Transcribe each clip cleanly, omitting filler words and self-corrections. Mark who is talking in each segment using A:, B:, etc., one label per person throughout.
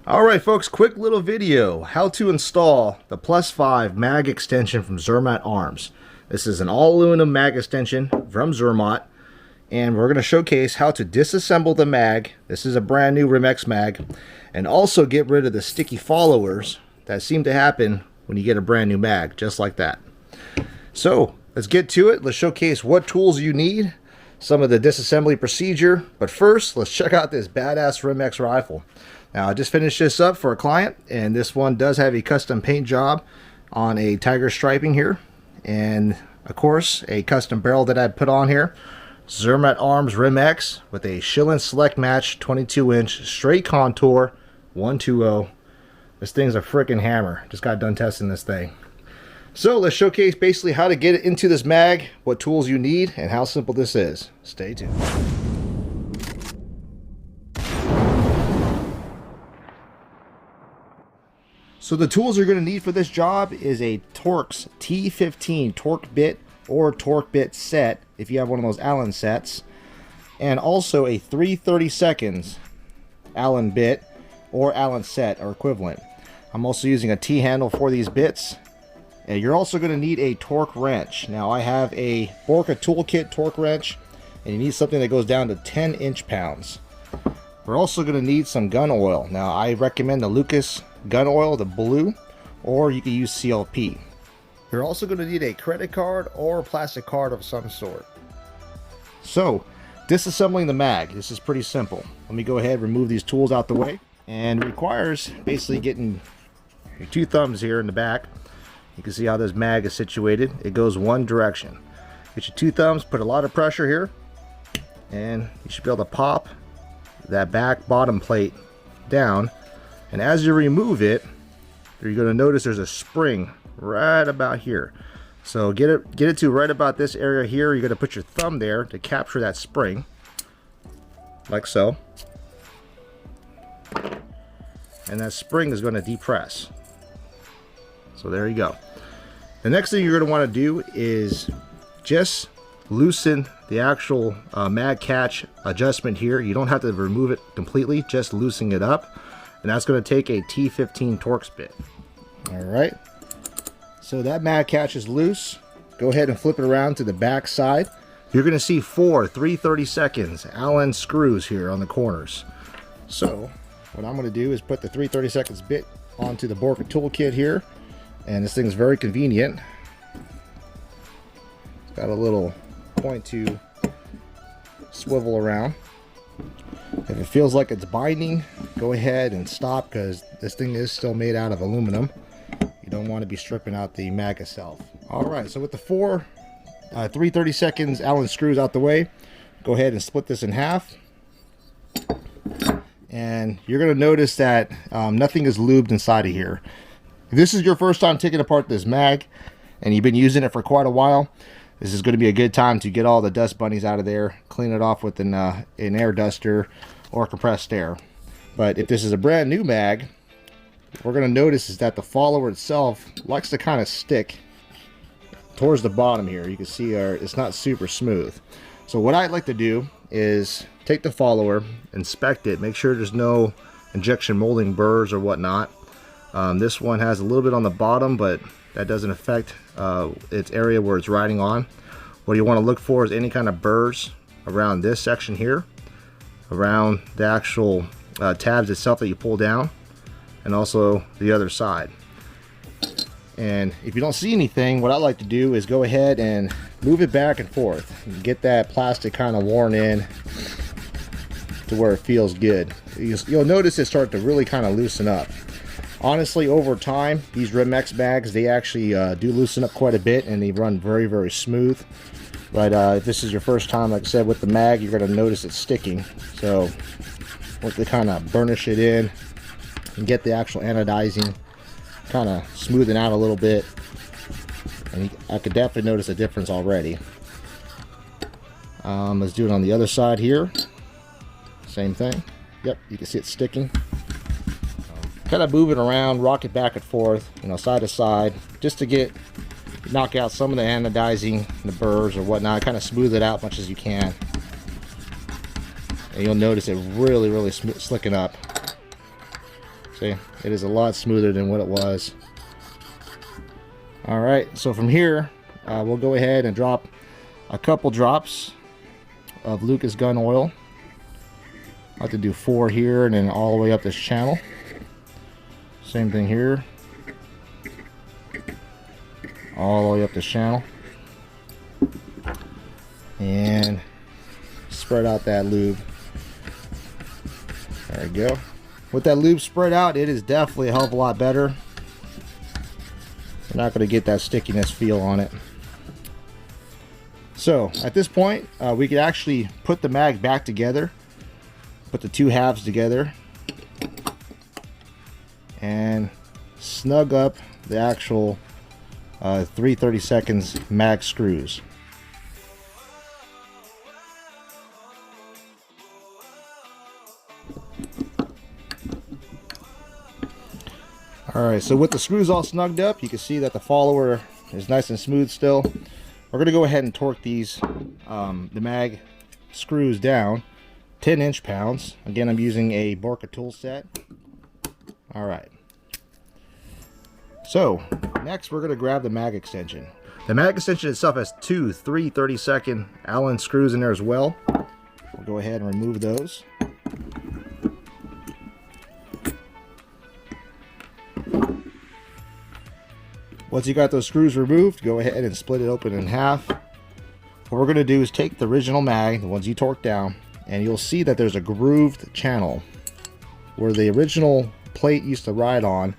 A: Alright folks, quick little video, how to install the +5 mag extension from Zermatt Arms. This is an all aluminum mag extension from Zermatt, and we're going to showcase how to disassemble the mag. This is a brand new Remex mag, and also get rid of the sticky followers that seem to happen when you get a brand new mag, just like that. So let's get to it. Let's showcase what tools you need, some of the disassembly procedure, but first let's check out this badass Remex rifle. Now I just finished this up for a client, and this one does have a custom paint job on a tiger striping here, and of course a custom barrel that I put on here. Zermatt Arms Remex with a Schillen Select Match 22-inch straight contour 120. This thing's a freaking hammer. Just got done testing this thing. So let's showcase basically how to get it into this mag, what tools you need, and how simple this is. Stay tuned. So the tools you're going to need for this job is a Torx T15 torque bit or torque bit set if you have one of those Allen sets, and also a 3/32 Allen bit or Allen set or equivalent. I'm also using a T-handle for these bits. And you're also going to need a torque wrench. Now I have a Borka Toolkit torque wrench, and you need something that goes down to 10 inch-pounds. We're also going to need some gun oil. Now I recommend the Lucas gun oil, the blue, or you can use CLP. You're also going to need a credit card or a plastic card of some sort. So, disassembling the mag, this is pretty simple. Let me go ahead and remove these tools out the way. And it requires basically getting your two thumbs here in the back. You can see how this mag is situated. It goes one direction. Get your two thumbs, put a lot of pressure here, and you should be able to pop that back bottom plate down. And as you remove it, you're going to notice there's a spring right about here. So get it to right about this area here. You're going to put your thumb there to capture that spring, like so. And that spring is going to depress. So there you go. The next thing you're going to want to do is just loosen the actual mag catch adjustment here. You don't have to remove it completely, just loosen it up. And that's going to take a T15 Torx bit. Alright, so that mag catch is loose. Go ahead and flip it around to the back side. You're going to see four 3/32 Allen screws here on the corners. So what I'm going to do is put the 3/32 bit onto the Borka Toolkit here. And this thing is very convenient. It's got a little point to swivel around. If it feels like it's binding, go ahead and stop, because this thing is still made out of aluminum. You don't want to be stripping out the mag itself. Alright, so with the four 3/32 Allen screws out the way, go ahead and split this in half. And you're going to notice that nothing is lubed inside of here. If this is your first time taking apart this mag and you've been using it for quite a while, this is going to be a good time to get all the dust bunnies out of there, clean it off with an air duster or compressed air. But if this is a brand new mag, what we're going to notice is that the follower itself likes to kind of stick towards the bottom here. You can see it's not super smooth. So what I'd like to do is take the follower, inspect it, make sure there's no injection molding burrs or whatnot. This one has a little bit on the bottom, but that doesn't affect its area where it's riding on. What you want to look for is any kind of burrs around this section here, around the actual tabs itself that you pull down, and also the other side. And if you don't see anything, what I like to do is go ahead and move it back and forth and get that plastic kind of worn in to where it feels good. You'll notice it start to really kind of loosen up. Honestly, over time, these Remex bags, they actually do loosen up quite a bit, and they run very, very smooth. But if this is your first time, like I said, with the mag, you're going to notice it sticking. So once they kind of burnish it in and get the actual anodizing kind of smoothing out a little bit, and I could definitely notice a difference already. Let's do it on the other side here. Same thing. Yep, you can see it sticking. Kind of move it around, rock it back and forth, side to side, just to knock out some of the anodizing, the burrs or whatnot, kind of smooth it out as much as you can. And you'll notice it really slicking up. See, it is a lot smoother than what it was. All right, so from here, we'll go ahead and drop a couple drops of Lucas gun oil. I have to do 4 here and then all the way up this channel. Same thing here. All the way up this channel. And spread out that lube. There we go. With that lube spread out, it is definitely a hell of a lot better. You're not going to get that stickiness feel on it. So at this point, we could actually put the mag back together. Put the 2 halves together. And snug up the actual 3/32 mag screws. Alright, so with the screws all snugged up, you can see that the follower is nice and smooth still. We're going to go ahead and torque these, the mag screws down 10 inch-pounds. Again, I'm using a Borka tool set. Alright. So, next we're going to grab the mag extension. The mag extension itself has 2 3/32 Allen screws in there as well. We'll go ahead and remove those. Once you got those screws removed, go ahead and split it open in half. What we're going to do is take the original mag, the ones you torqued down, and you'll see that there's a grooved channel where the original plate used to ride on.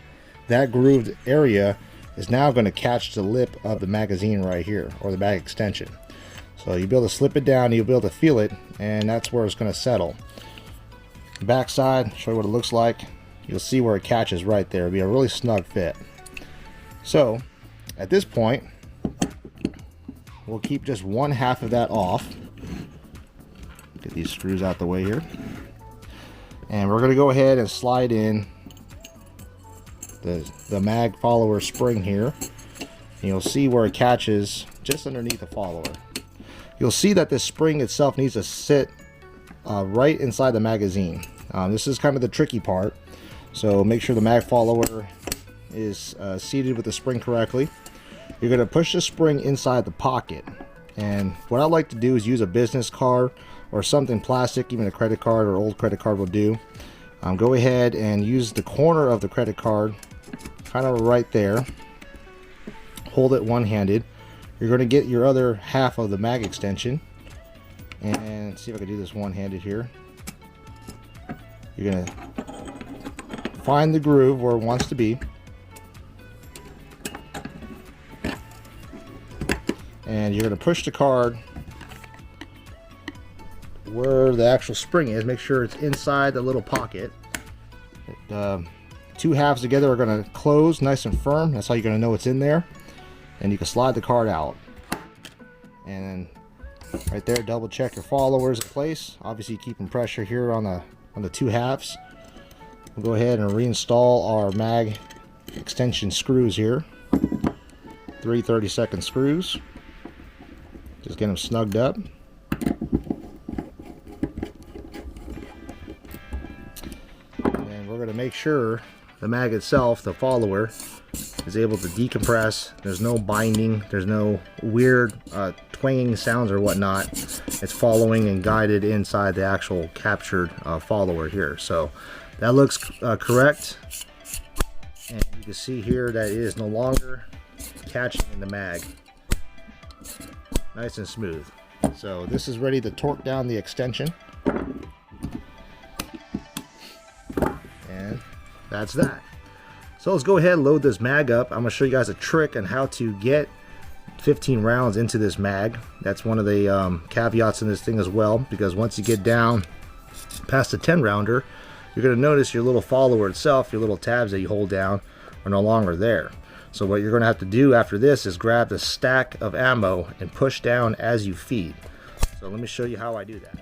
A: That grooved area is now going to catch the lip of the magazine right here, or the mag extension. So you'll be able to slip it down, you'll be able to feel it, and that's where it's going to settle. Back side, show you what it looks like. You'll see where it catches right there. It'll be a really snug fit. So at this point, we'll keep just 1/2 of that off. Get these screws out the way here. And we're going to go ahead and slide in the mag follower spring here. And you'll see where it catches just underneath the follower. You'll see that this spring itself needs to sit right inside the magazine. This is kind of the tricky part. So make sure the mag follower is seated with the spring correctly. You're going to push the spring inside the pocket, and what I like to do is use a business card or something plastic, even a credit card or old credit card will do. Go ahead and use the corner of the credit card kind of right there. Hold it one-handed. You're going to get your other half of the mag extension, and see if I can do this one-handed here. You're going to find the groove where it wants to be, and you're going to push the card where the actual spring is. Make sure it's inside the little pocket. 2 halves together are going to close nice and firm. That's how you're going to know it's in there. And you can slide the card out. And right there, double check your followers in place. Obviously keeping pressure here on the 2 halves. We'll go ahead and reinstall our mag extension screws here. 3/32 screws. Just get them snugged up. And we're going to make sure the mag itself, the follower, is able to decompress. There's no binding. There's no weird twanging sounds or whatnot. It's following and guided inside the actual captured follower here. So that looks correct. And you can see here that it is no longer catching in the mag. Nice and smooth. So this is ready to torque down the extension. And that's that. So let's go ahead and load this mag up. I'm going to show you guys a trick on how to get 15 rounds into this mag. That's one of the caveats in this thing as well, because once you get down past the 10 rounder, you're going to notice your little follower itself, your little tabs that you hold down, are no longer there. So what you're going to have to do after this is grab the stack of ammo and push down as you feed. So let me show you how I do that.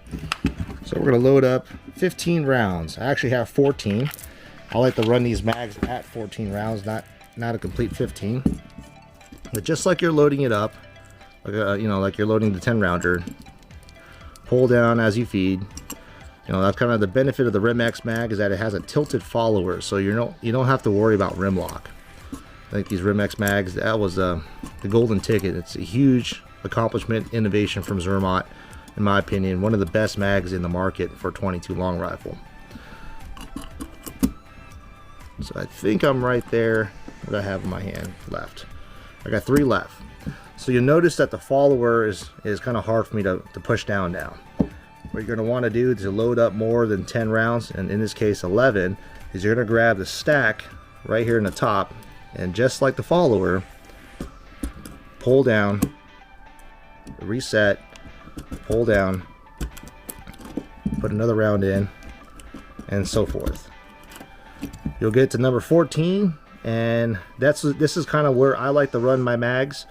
A: So we're going to load up 15 rounds. I actually have 14. I like to run these mags at 14 rounds, not a complete 15. But just like you're loading it up, like you're loading the 10 rounder, pull down as you feed. You know, that's kind of the benefit of the Rim-X mag, is that it has a tilted follower, so you don't have to worry about rim lock. I think these Rim-X mags, that was the golden ticket. It's a huge accomplishment, innovation from Zermatt, in my opinion. One of the best mags in the market for 22 long rifle. So I think I'm right there. What do I have in my hand left? I got 3 left. So you'll notice that the follower is kind of hard for me to push down now. What you're going to want to do to load up more than 10 rounds, and in this case 11, is you're going to grab the stack right here in the top, and just like the follower, pull down, reset, pull down, put another round in, and so forth. You'll get to number 14, and this is kind of where I like to run my mags,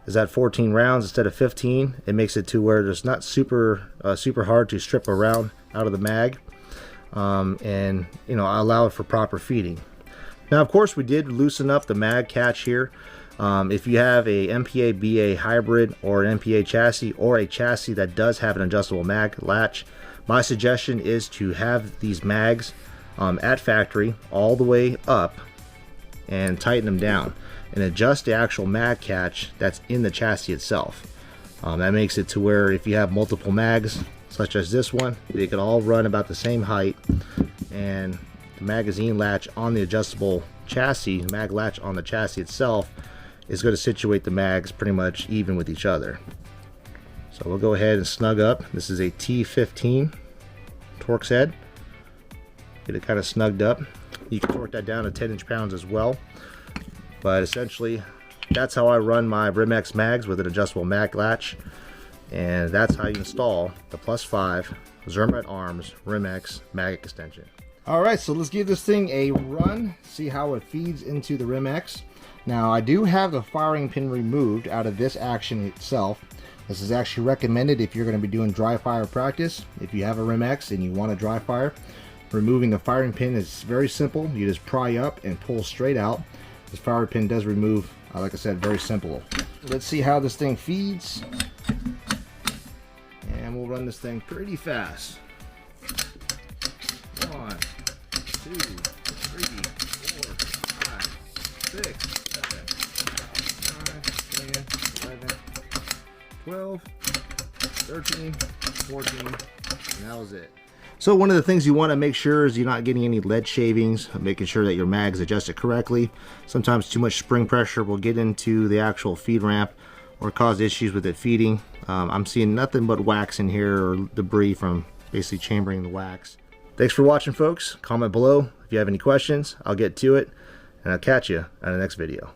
A: is at 14 rounds instead of 15. It makes it to where it's not super hard to strip a round out of the mag, and you know, I allow it for proper feeding. Now, of course, we did loosen up the mag catch here. If you have a MPA BA hybrid or an MPA chassis, or a chassis that does have an adjustable mag latch, my suggestion is to have these mags at factory all the way up and tighten them down and adjust the actual mag catch that's in the chassis itself. That makes it to where if you have multiple mags, such as this one, they can all run about the same height, and the magazine latch on the adjustable chassis, mag latch on the chassis itself, is going to situate the mags pretty much even with each other. So we'll go ahead and snug up. This is a T15 Torx head. Get it kind of snugged up. You can torque that down to 10 inch-pounds as well. But essentially, that's how I run my Rim-X mags, with an adjustable mag latch. And that's how you install the +5 Zermatt Arms Rim-X mag extension. Alright, so let's give this thing a run, see how it feeds into the Rim-X. Now, I do have the firing pin removed out of this action itself. This is actually recommended if you're going to be doing dry fire practice. If you have a Rim-X and you want to dry fire, removing the firing pin is very simple. You just pry up and pull straight out. This firing pin does remove, like I said, very simple. Let's see how this thing feeds. And we'll run this thing pretty fast. 1, 2, 3, 4, 5, 6, 7, 8, 9, 10, 11, 12, 13, 14, and that was it. So one of the things you want to make sure is you're not getting any lead shavings, making sure that your mag's adjusted correctly. Sometimes too much spring pressure will get into the actual feed ramp or cause issues with it feeding. I'm seeing nothing but wax in here, or debris from basically chambering the wax. Thanks for watching, folks. Comment below if you have any questions. I'll get to it, and I'll catch you on the next video.